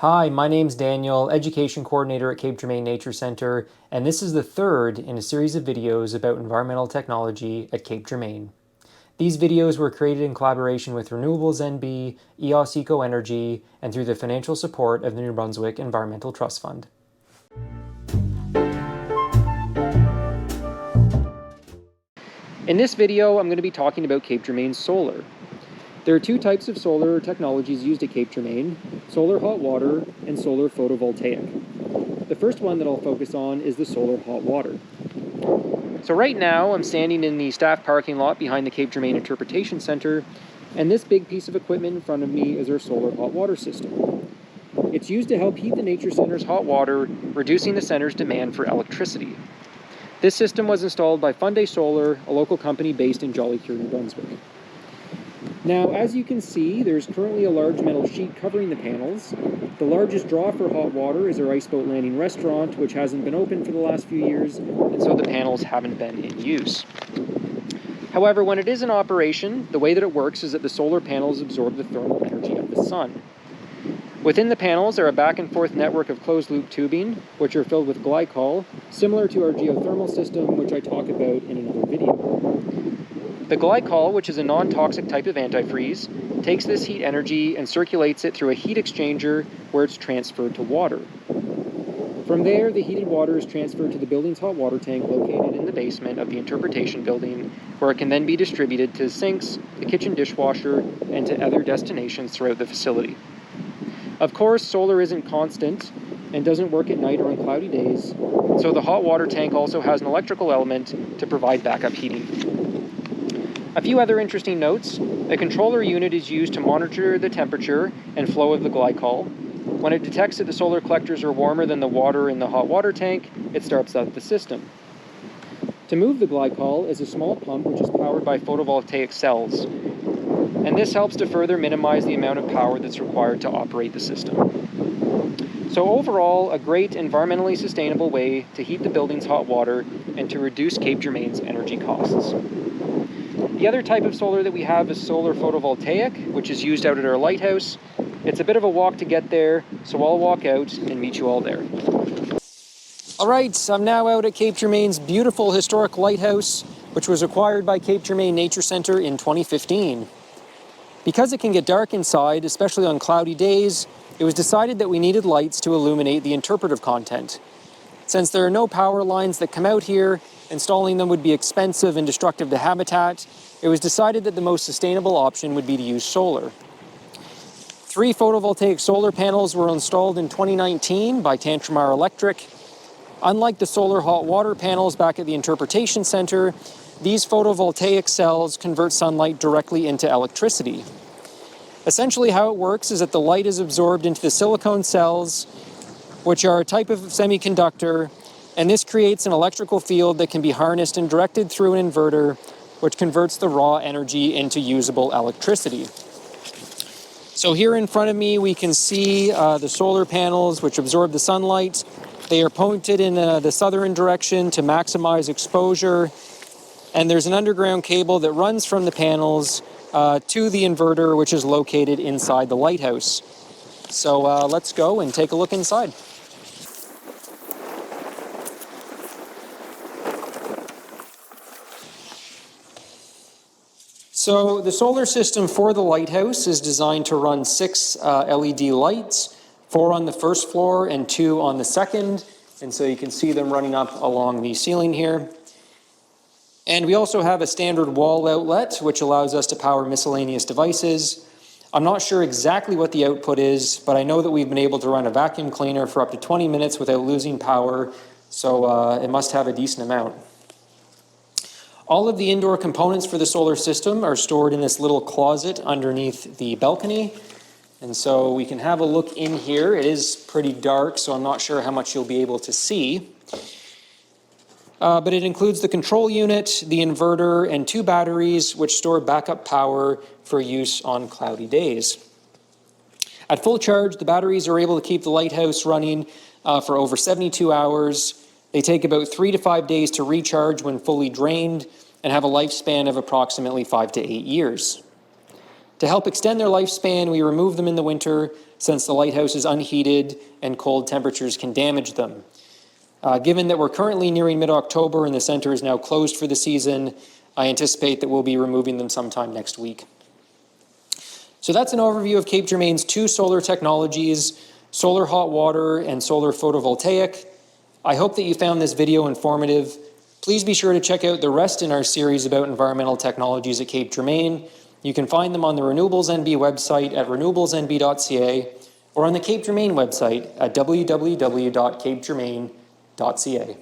Hi, my name's Daniel, Education Coordinator at Cape Jourimain Nature Centre, and this is the third in a series of videos about environmental technology at Cape Jourimain. These videos were created in collaboration with Renouvelables NB, EOS Eco-Energy, and through the financial support of the Nouveau-Brunswick Environmental Trust Fund. In this video, I'm going to be talking about Cape Jourimain solar. There are two types of solar technologies used at Cape Jourimain: solar hot water and solar photovoltaic. The first one that I'll focus on is the solar hot water. So right now I'm standing in the staff parking lot behind the Cape Jourimain Interpretation Centre, and this big piece of equipment in front of me is our solar hot water system. It's used to help heat the Nature Centre's hot water, reducing the centre's demand for electricity. This system was installed by Funday Solar, a local company based in Jollycure, New-Brunswick. Now, as you can see, there's currently a large metal sheet covering the panels. The largest draw for hot water is our Iceboat Landing restaurant, which hasn't been open for the last few years, and so the panels haven't been in use. However, when it is in operation, the way that it works is that the solar panels absorb the thermal energy of the sun. Within the panels are a back and forth network of closed-loop tubing, which are filled with glycol, similar to our geothermal system, which I talk about in another video. The glycol, which is a non-toxic type of antifreeze, takes this heat energy and circulates it through a heat exchanger where it's transferred to water. From there, the heated water is transferred to the building's hot water tank located in the basement of the interpretation building, where it can then be distributed to sinks, the kitchen dishwasher, and to other destinations throughout the facility. Of course, solar isn't constant and doesn't work at night or on cloudy days, so the hot water tank also has an electrical element to provide backup heating. A few other interesting notes: a controller unit is used to monitor the temperature and flow of the glycol. When it detects that the solar collectors are warmer than the water in the hot water tank, it starts up the system. To move the glycol is a small pump which is powered by photovoltaic cells, and this helps to further minimize the amount of power that's required to operate the system. So overall, a great environmentally sustainable way to heat the building's hot water and to reduce Cape Jourimain's energy costs. The other type of solar that we have is solar photovoltaic, which is used out at our lighthouse. It's a bit of a walk to get there, so I'll walk out and meet you all there. All right, I'm now out at Cape Jourimain's beautiful historic lighthouse, which was acquired by Cape Jourimain Nature Centre in 2015. Because it can get dark inside, especially on cloudy days, it was decided that we needed lights to illuminate the interpretive content. Since there are no power lines that come out here, installing them would be expensive and destructive to habitat, it was decided that the most sustainable option would be to use solar. 3 photovoltaic solar panels were installed in 2019 by Tantramar Electric. Unlike the solar hot water panels back at the Interpretation Centre, these photovoltaic cells convert sunlight directly into electricity. Essentially how it works is that the light is absorbed into the silicone cells, which are a type of semiconductor, and this creates an electrical field that can be harnessed and directed through an inverter, which converts the raw energy into usable electricity. So here in front of me, we can see the solar panels which absorb the sunlight. They are pointed in the southern direction to maximize exposure, and there's an underground cable that runs from the panels to the inverter, which is located inside the lighthouse. So let's go and take a look inside. So the solar system for the lighthouse is designed to run 6 LED lights, 4 on the first floor and 2 on the second. And so you can see them running up along the ceiling here. And we also have a standard wall outlet, which allows us to power miscellaneous devices. I'm not sure exactly what the output is, but I know that we've been able to run a vacuum cleaner for up to 20 minutes without losing power. So it must have a decent amount. All of the indoor components for the solar system are stored in this little closet underneath the balcony. And so we can have a look in here. It is pretty dark, so I'm not sure how much you'll be able to see. But it includes the control unit, the inverter, and 2 batteries, which store backup power for use on cloudy days. At full charge, the batteries are able to keep the lighthouse running for over 72 hours. They take about 3 to 5 days to recharge when fully drained and have a lifespan of approximately 5 to 8 years. To help extend their lifespan, we remove them in the winter since the lighthouse is unheated and cold temperatures can damage them. Given that we're currently nearing mid-October and the center is now closed for the season, I anticipate that we'll be removing them sometime next week. So that's an overview of Cape Jourimain's 2 solar technologies, solar hot water and solar photovoltaic. I hope that you found this video informative. Please be sure to check out the rest in our series about environmental technologies at Cape Jourimain. You can find them on the Renouvelables NB website at renewablesnb.ca or on the Cape Jourimain website at www.capejourimain.ca.